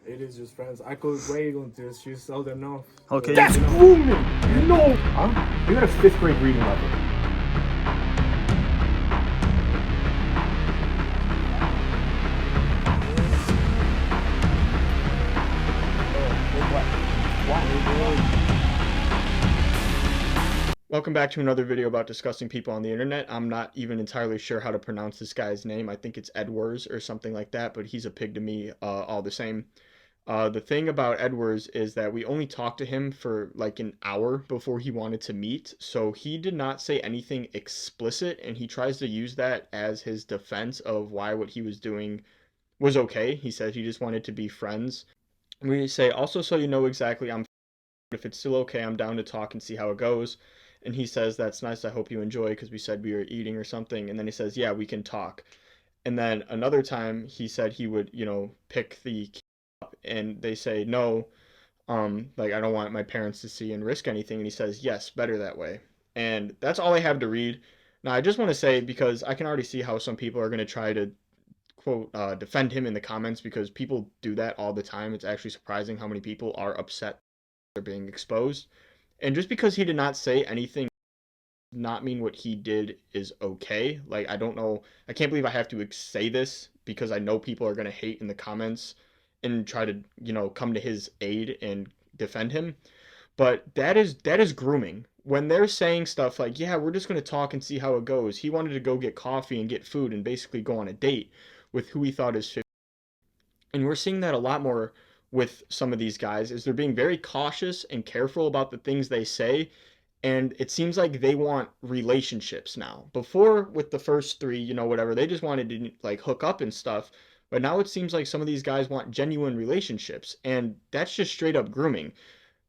It is just friends. I could wait until she's old enough. Okay. To, That's you know. grooming. You know, huh? You're at a fifth grade reading level. Welcome back to another video about discussing people on the internet. I'm not even entirely sure how to pronounce this guy's name. I think it's Edwards or something like that, but he's a pig to me all the same. The thing about Edwards is that we only talked to him for like an hour before he wanted to meet, so he did not say anything explicit, and he tries to use that as his defense of why what he was doing was okay. He said he just wanted to be friends. We say, also, so you know exactly, if it's still okay, I'm down to talk and see how it goes. And he says, that's nice. I hope you enjoy because we said we were eating or something. And then he says, yeah, we can talk. And then another time he said he would, pick the kid up and they say, no, like I don't want my parents to see and risk anything. And he says, yes, better that way. And that's all I have to read. Now, I just want to say, because I can already see how some people are going to try to quote defend him in the comments because people do that all the time. It's actually surprising how many people are upset they're being exposed. And just because he did not say anything does not mean what he did is okay. Like, I don't know. I can't believe I have to say this because I know people are going to hate in the comments and try to, come to his aid and defend him. But that is grooming. When they're saying stuff like, "Yeah, we're just going to talk and see how it goes." He wanted to go get coffee and get food and basically go on a date with who he thought is fit. And we're seeing that a lot more with some of these guys is they're being very cautious and careful about the things they say, and it seems like they want relationships now. Before, with the first three, whatever, they just wanted to like hook up and stuff, but now it seems like some of these guys want genuine relationships, and that's just straight up grooming.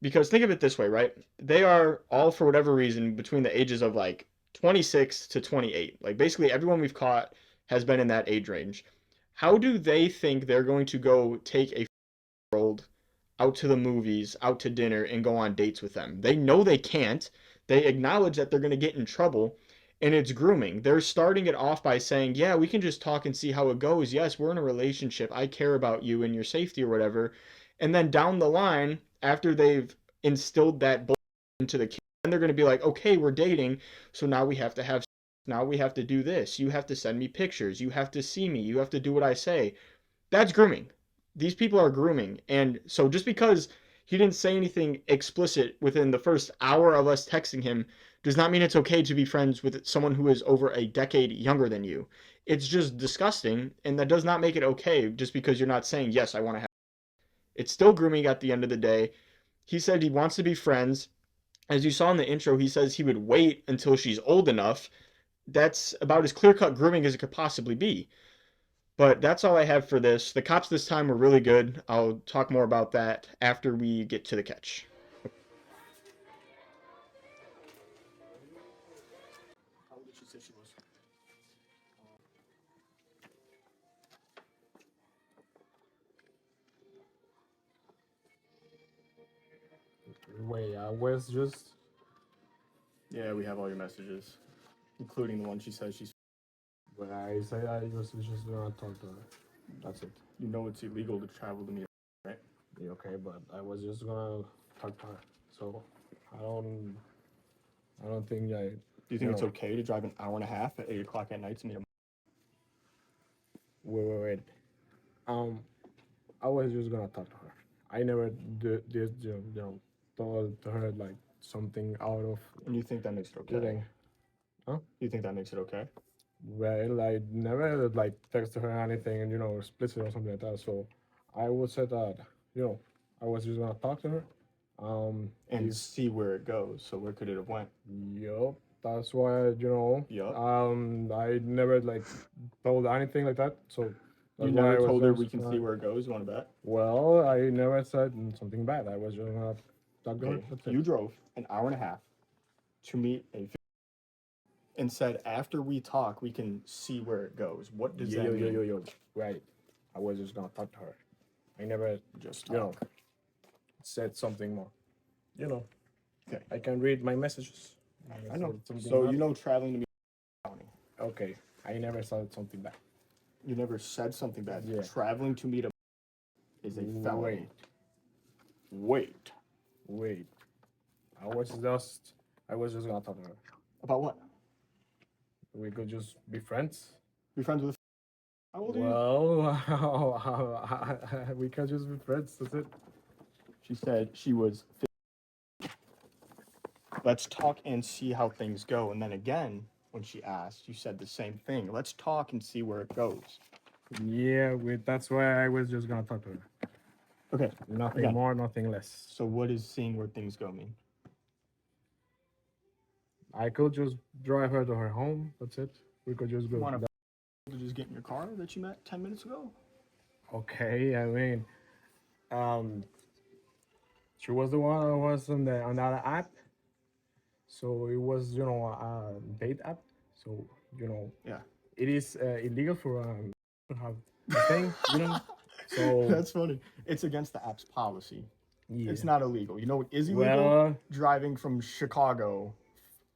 Because think of it this way, right? They are all, for whatever reason, between the ages of like 26 to 28. Like basically everyone we've caught has been in that age range. How do they think they're going to go take a world out to the movies, out to dinner, and go on dates with them? They know they can't. They acknowledge that they're going to get in trouble, and it's grooming. They're starting it off by saying, yeah, we can just talk and see how it goes. Yes, we're in a relationship. I care about you and your safety or whatever. And then down the line, after they've instilled that into the kid, then they're going to be like, okay, we're dating, so now we have to have, now we have to do this. You have to send me pictures. You have to see me. You have to do what I say. That's grooming. These people are grooming. And so just because he didn't say anything explicit within the first hour of us texting him does not mean it's okay to be friends with someone who is over a decade younger than you. It's just disgusting, and that does not make it okay just because you're not saying, yes, I want to have. It's still grooming at the end of the day. He said he wants to be friends. As you saw in the intro, he says he would wait until she's old enough. That's about as clear cut grooming as it could possibly be. But that's all I have for this. The cops this time were really good. I'll talk more about that after we get to the catch. How old did she say she was? Wait, I was just. Yeah, we have all your messages, including the one she says she's. But I said I was just gonna talk to her. That's it. You know it's illegal to travel to meet, right? Yeah, okay, but I was just gonna talk to her. So I don't. I don't think I. Do you think it's okay to drive an hour and a half at 8 o'clock at night to meet a? Wait. Um, I was just gonna talk to her. I never did told her like something out of And you think that makes it okay? kidding. Huh? You think that makes it okay? Well, I never like text her anything and explicit or something like that. So I would say that I was just gonna talk to her. And If see where it goes. So where could it have went? yup, that's why Yup. I never like told anything like that. So You that's why never I was told her we just can see where it goes. You want to bet? well, I never said something bad. I was just gonna talk to her. Okay. That's it. You drove an hour and a half to meet a and said after we talk we can see where it goes. What does that mean? Yo. Right. I was just gonna talk to her. I never Just you know talk. said something more. You know. Okay. I can read my messages. I know. Said something So bad. you know traveling to meet county. Okay. I never said something bad. You never said something bad. Yeah. Traveling to meet a is a felony. Wait. Wait. I was just gonna talk to her. About what? We could just be friends. Be friends with. How old are you? Well, we can just be friends. That's it. She said she was. Let's talk and see how things go. And then again, when she asked, you said the same thing. Let's talk and see where it goes. Yeah, that's why I was just gonna talk to her. Okay. Nothing Again. more, nothing less. So what does seeing where things go mean? I could just drive her to her home. That's it. We could just go. Want to just get in your car that you met 10 minutes ago? Okay, I mean, she was the one who was on that app. So it was, a date app. So, Yeah. it is illegal for to have a thing, So That's funny. It's against the app's policy. yeah. It's not illegal. You know what is illegal? Well, Driving from Chicago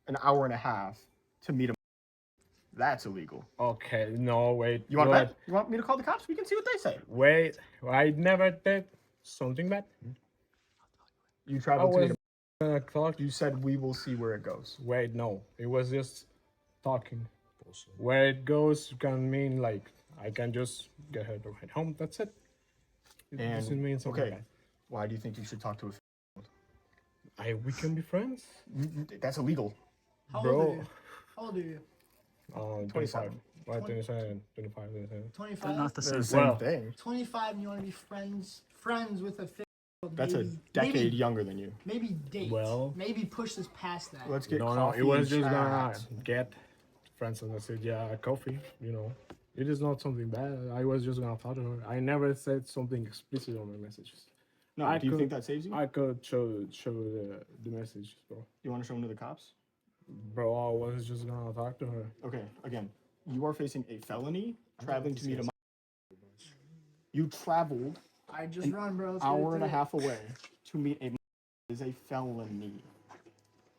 an hour and a half to meet a. That's illegal. okay, no, wait. You want to but bet? You want me to call the cops? We can see what they say. Wait, I never did something bad. You I traveled to meet was talk. You said we will see where it goes. Wait, no, it was just talking. Where it goes can mean like I can just get her to head home. That's it. It And doesn't mean something okay, bad. why do you think you should talk to a? We can be friends, That's illegal. How bro. old are you? How old are you? 25. 27. 27, 25, 27. 25? Not the They're same. the same Well, thing. 25 and you want to be friends with a That's a decade younger than you. Maybe date. Well- Maybe push this past that. Let's get No, coffee. it was and just gonna chat. get friends, and I said, yeah, coffee. It is not something bad. I was just gonna talk to her. I never said something explicit on my messages. No, I do you could- think that saves you? I could show the message, bro. You want to show them to the cops? Bro, I was just gonna talk to her. Okay, again, you are facing a felony traveling to meet a. You traveled I just an run, bro. Let's get hour it and a through. half away to meet a. Is a felony.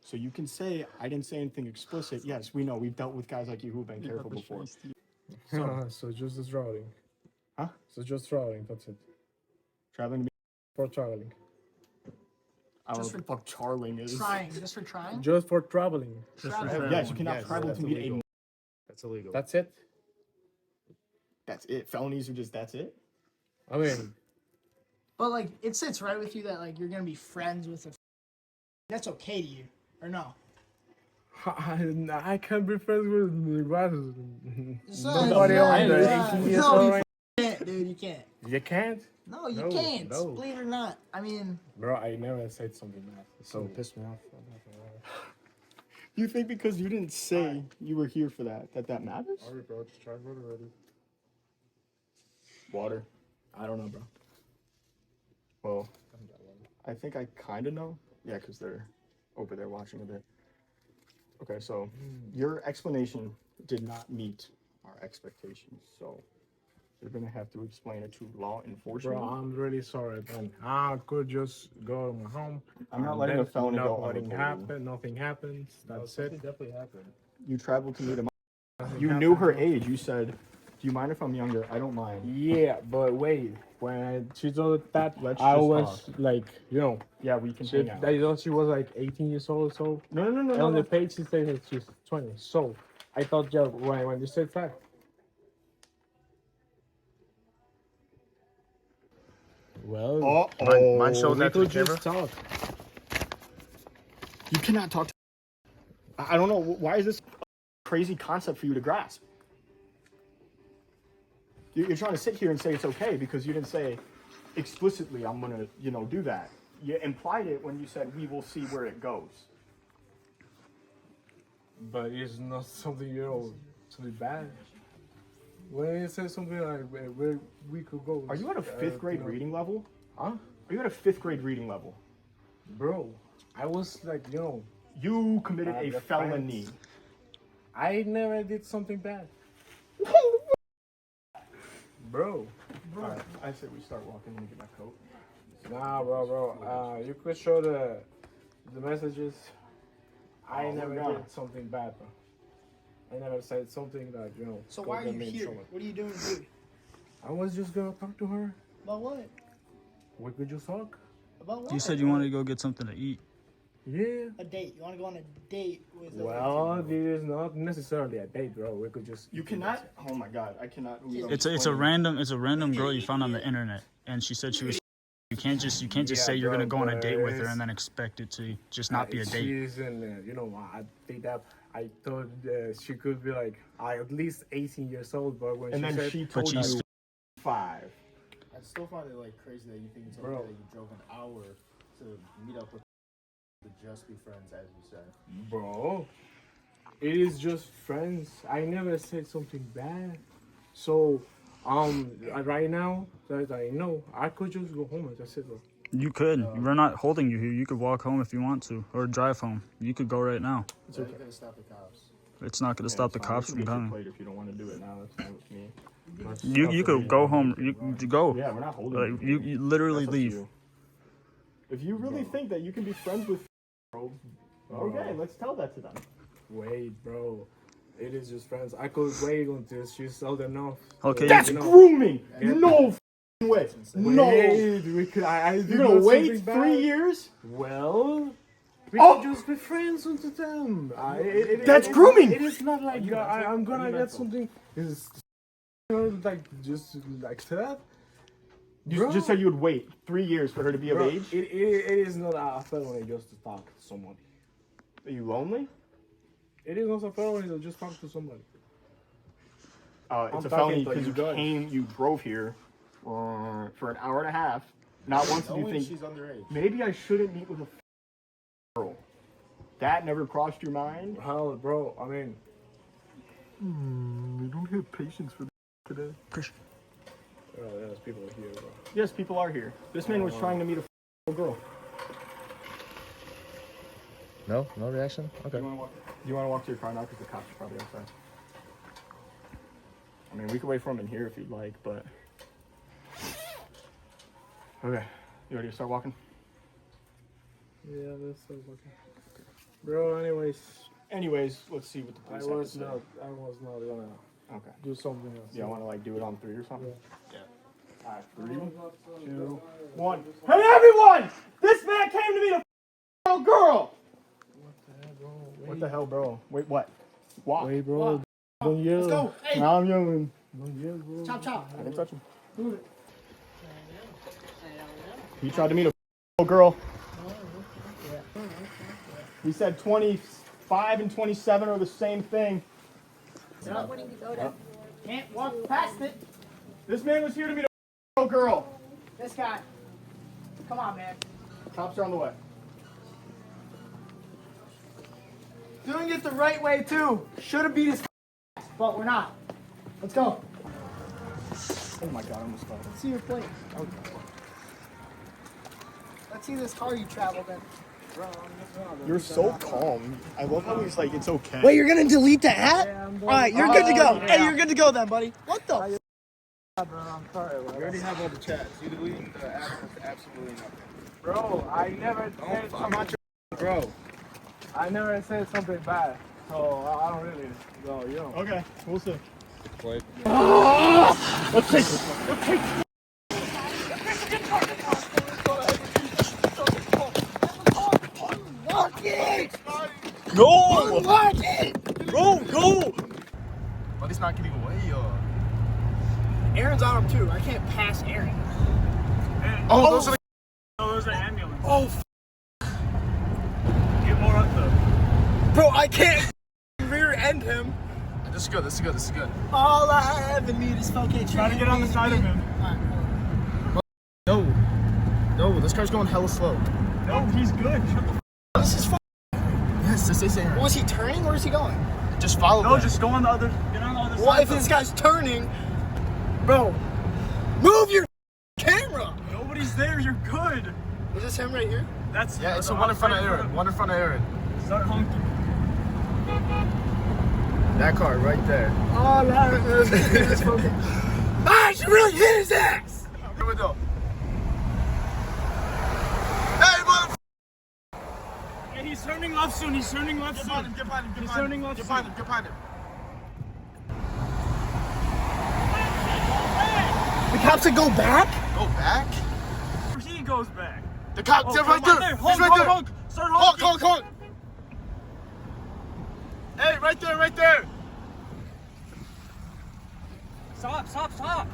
So you can say I didn't say anything explicit. Yes, we know we've dealt with guys like you who've been careful before. So just as routing. Huh? So just routing, that's it. Traveling to meet. For traveling. I don't know Just what the fuck charling is. Trying. Just for trying? Just for traveling. Travel. Yes, you cannot Yes, travel that's to meet illegal. a. That's illegal. That's it. That's it. Felonies are just that's it. I mean, But, like, it sits right with you that, like, you're going to be friends with a. That's okay to you. Or no? I can't be friends with Son, nobody no, under yeah. 18 years No, old. you right? can't, dude. You can't. You can't? No, you No, can't. no. Believe it or not. I mean, Bro, I never said something bad. So pissed me off. You think because you didn't say you were here for that matters? Alright, bro, just try to already. Water. I don't know, bro. Well, I think I kind of know. Yeah, because they're over there watching a bit. Okay, so your explanation did not meet our expectations, so you're gonna have to explain it to law enforcement. Bro, I'm really sorry, man. I could just go to my home. I'm not and letting a then felony go nothing unreported. happen. Nothing happens. That's it. definitely happened. You traveled to meet a. Nothing You knew her happened. age. You said, "Do you mind if I'm younger? I don't mind." Yeah, but wait. When she told that, Let's I just was talk. like, Yeah, we can she, hang out. I thought she was like 18 years old. So No, and no. on the page she said that she's 20. So I thought, yeah, when you said that. Well, Mine showed we that to the could just camera. talk. You cannot talk to. I don't know. Why is this a crazy concept for you to grasp? You're trying to sit here and say it's okay because you didn't say explicitly, I'm going to, do that. You implied it when you said, we will see where it goes. But it's not something, something bad. When you say something like where we could go. Are you at a fifth grade reading level? Huh? Are you at a fifth grade reading level? Bro, I was like, You committed a the felony. friends. I never did something bad. Bro. Alright, I say we start walking. Let me get my coat. Nah, bro. You could show the messages. I Oh, never we're gone. did something bad, bro. I never said something that, so why are you made here? trouble. What are you doing here? I was just gonna talk to her. About what? We could just talk. About what? You said you wanted to go get something to eat. Yeah. A date. You want to go on a date with? Well, this is not necessarily a date, bro. We could just. You cannot. Oh my god, I cannot. It's a random girl you found on the internet, and she said she was. You can't just say you're gonna go on a date with her and then expect it to just not be a date. She's in, you know, I think that I thought she could be like at least 18 years old, but when And she then said, she told she's you 5. I still find it like crazy that you think it's okay Bro. that you drove an hour to meet up with to just be friends, as you said. bro, it is just friends. I never said something bad. So, right now that I know, I could just go home and that's it, bro. You could. We're not holding you here. You could walk home if you want to, or drive home. You could go right now. It's okay. Gonna stop the cops. It's not gonna stop the cops from coming. If you don't want to do it now, that's fine with me. You could go home. You go. Yeah, we're not holding Like, you literally That's up to leave. you. If you really think that you can be friends with, bro, okay, let's tell that to them. Wait, bro. It is just friends. I could wait until she's old enough. Okay. That's grooming. No f***ing way. No. Wait, we could. I did You're gonna not wait something 3 bad. years? Well, we Oh! could just be friends until then. That's grooming! It is not like I'm gonna get something. It's like just like that. You Bro. just said you would wait 3 years for her to be of Bro, age. it is not a felony just to talk to someone. Are you lonely? It is not a felony to just talk to somebody. It's I'm a talking felony to because you you guys. you drove here for an hour and a half. Not once did you Only think she's underage. maybe I shouldn't meet with a girl. That never crossed your mind? Hell, bro. I mean, We don't have patience for today. there's people here, bro. Yes, people are here. This man was trying to meet a girl. No reaction. Okay. Do you want to walk to your car now? Because the cops are probably outside. I mean, we could wait for him in here if you'd like, but... Okay. You ready to start walking? Yeah, that's so fucking. Bro, anyways, let's see what the I police have to was say. not gonna Okay. do something else. You want to, like, do it on 3 or something? Yeah. Alright, 3, 2, 1. Hey, everyone! This man came to meet a girl! What the hell, bro? Wait, what? Walk. Wait, bro. Don't yell. Let's go. Hey, Now I'm yelling. Don't yell, bro. chop chop. I didn't touch him. Move it. He tried to meet a girl. He said 25 and 27 are the same thing. Can't walk past it. This man was here to meet a girl. This guy. Come on, man. Cops are on the way. Doing it the right way too. Should have beat his ass, but we're not. Let's go. Oh my god, I almost fell. Let's see your plate. Let's see this car you traveled in. You're so calm. I love how he's like, it's okay. Wait, you're gonna delete the app? All right, you're good to go. Hey, you're good to go then, buddy. What the? Bro, I'm sorry, bro. We already have all the chats. You deleted the app for absolutely nothing. Bro, I never said I'm not your bro. I never said something bad, so I don't really know, you know. Okay, we'll see. Wait. Let's take this. Let's take this. Go! Bro, go! But it's not getting away, yo. Aaron's on him too. I can't pass Aaron. Oh, those are the. Oh, there's an ambulance. Oh, Get more up though. Bro, I can't rear end him. this is good. This is good. This is good. All I ever need is fucking Try to get on the side of him. No, this car's going hella slow. No, he's good. This is fun. Yes, this is Aaron. Was he turning? Where is he going? Just follow No, that. just go on the other. Get on the other What side. if this guy's turning? Bro, move your camera. Nobody's there. You're good. Is this him right here? That's Yeah, it's the one in front of Aaron. One in front of Aaron. Start honking. That car right there. Oh, no. It's fucking. Ah, she really hit his ass. Here we go. Hey, motherfucker! Yeah, he's turning left soon. He's turning left soon. Get behind him. He's turning left Get soon. behind him. Get behind him. The cops said go back? Go back. He goes back. The cop, Oh, they're right there. He's right there. Honk. Start Honk, honking. honk, honk. Hey, right there, right there. Stop.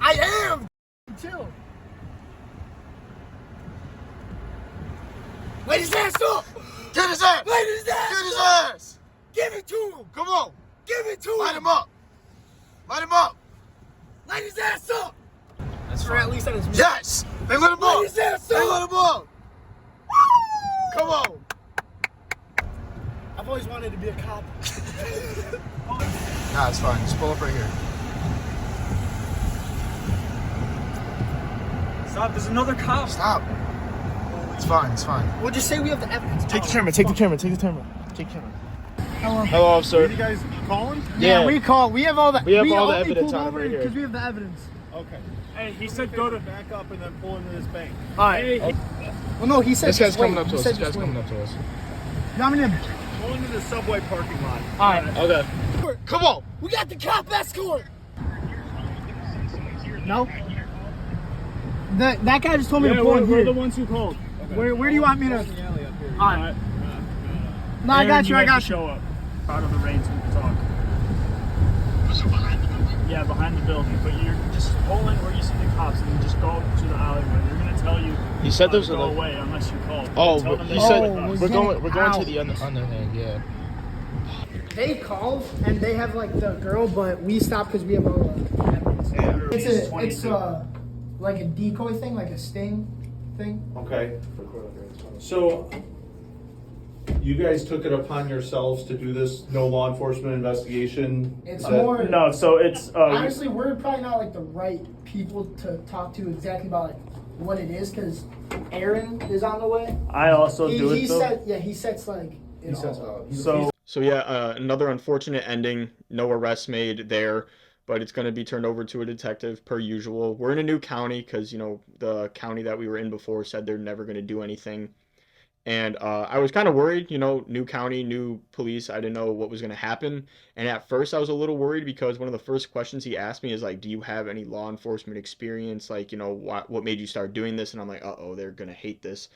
I am. Chill. Light his ass up. Get his ass. Light his ass Get his up. ass. Give it to him. Come on. Give it to him. Light him up. Light him up. Light his ass up. That's Or at least that is me. Yes. They let him Light up. his ass They up. let him up. Come on. I've always wanted to be a cop. Nah, it's fine. Just pull up right here. Stop. There's another cop. Stop. It's fine. It's fine. We'll just say we have the evidence. Take the camera. Take the camera. Take the camera. Take the camera. Hello, officer. You guys calling? Yeah, we call. We have all the. We have all the only evidence pulled on it over right here. because we have the evidence. Okay. Hey, he said go to. Back up and then pull into this bank. All right. Well, no, he said. This guy's just wait. coming up to He us. said This guy's just wait. coming up to us. You want me to? Pull into the subway parking lot. All right. Okay. Come on. We got the cop escort. No. That guy just told me to pull in we're here. the ones who called. Where do you want me to? Crossing alley up here. All right. No, I got you. I got you. Show up. Out of the rain so we can talk. Yeah, behind the building. But you're just pull in where you see the cops and then just go to the alleyway. They're gonna tell you. He said to those are go like. away unless you call. Oh, Tell them he they said know the cops. we're going. We're going Ow. to the underhand. Yeah. They called and they have like the girl, but we stopped because we have all the evidence. It's like a decoy thing, like a sting thing. Okay. So, you guys took it upon yourselves to do this no law enforcement investigation? It's Is that- more. No, so it's Honestly, we're probably not like the right people to talk to exactly about like what it is because Aaron is on the way. I also do He it though. said, yeah, he sets like. He sets So yeah, another unfortunate ending. No arrests made there, but it's going to be turned over to a detective per usual. We're in a new county because, you know, the county that we were in before said they're never going to do anything. And I was kind of worried, you know, new county, new police. I didn't know what was going to happen. And at first I was a little worried because one of the first questions he asked me is like, do you have any law enforcement experience? Like, you know, what made you start doing this? And I'm like, uh-oh, they're going to hate this.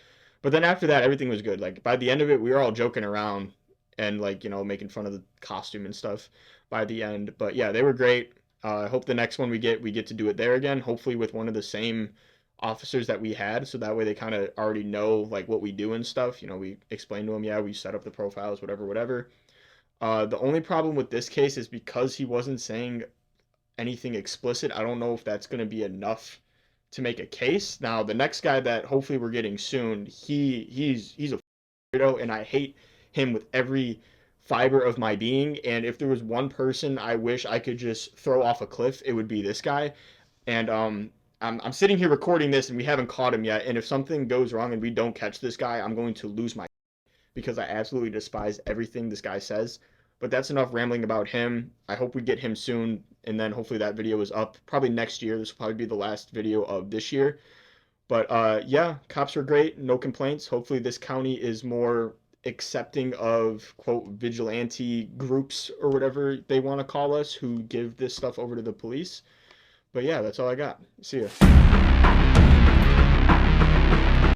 But then after that, everything was good. Like by the end of it, we were all joking around and like, you know, making fun of the costume and stuff by the end. But yeah, they were great. I hope the next one we get to do it there again, hopefully with one of the same officers that we had, so that way they kind of already know like what we do and stuff. You know, we explain to them, yeah, we set up the profiles, whatever. The only problem with this case is because he wasn't saying anything explicit, I don't know if that's going to be enough to make a case. Now, the next guy that hopefully we're getting soon, he's a weirdo, and I hate him with every fiber of my being. And if there was one person I wish I could just throw off a cliff, it would be this guy. And I'm sitting here recording this, and we haven't caught him yet. And if something goes wrong and we don't catch this guy, I'm going to lose my because I absolutely despise everything this guy says. But that's enough rambling about him. I hope we get him soon, and then hopefully that video is up probably next year. This will probably be the last video of this year. But yeah, cops were great, no complaints. Hopefully this county is more accepting of, quote, vigilante groups or whatever they want to call us who give this stuff over to the police. But yeah, that's all I got. See ya.